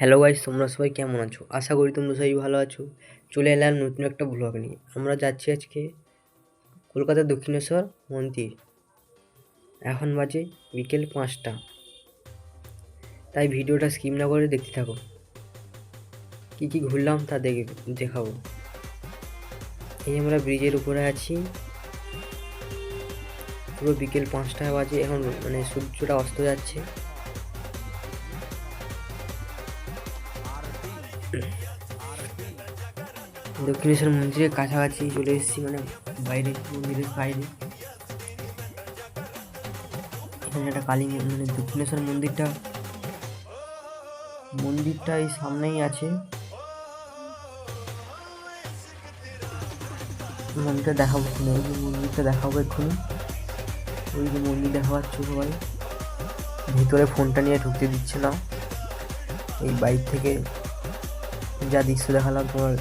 Hello guys, তোমরা সবাই কেমন আছো? আশা করি তোমরা সবাই ভালো আছো। চলে এলাম নতুন একটা ব্লগ নিয়ে। আমরা যাচ্ছি আজকে কলকাতার দক্ষিণেশ্বর মন্দির। এখন বাজে বিকেল 5টা, তাই ভিডিওটা স্কিপ না করে দেখতে থাকো। কী কী ঘুরলাম তা দেখাবো। এই আমরা ব্রিজের উপরে আছি, পুরো বিকেল 5টা বাজে এখন, মানে সূর্যটা অস্ত যাচ্ছে। দক্ষিণেশ্বর মন্দিরের কাছাকাছি চলে এসেছি, মানে বাইরে, মন্দিরের বাইরে। এখানে একটা কালী মানে দক্ষিণেশ্বর মন্দিরটা এই সামনেই আছে। মন্দিরটা দেখাবো, মন্দিরটা দেখাবো এক্ষুনি। ওই যে মন্দির দেখা পাচ্ছ সবাই। ভিতরে ফোনটা নিয়ে ঢুকতে দিচ্ছে না। এই বাইক থেকে যা দৃশ্য দেখালাম তোমার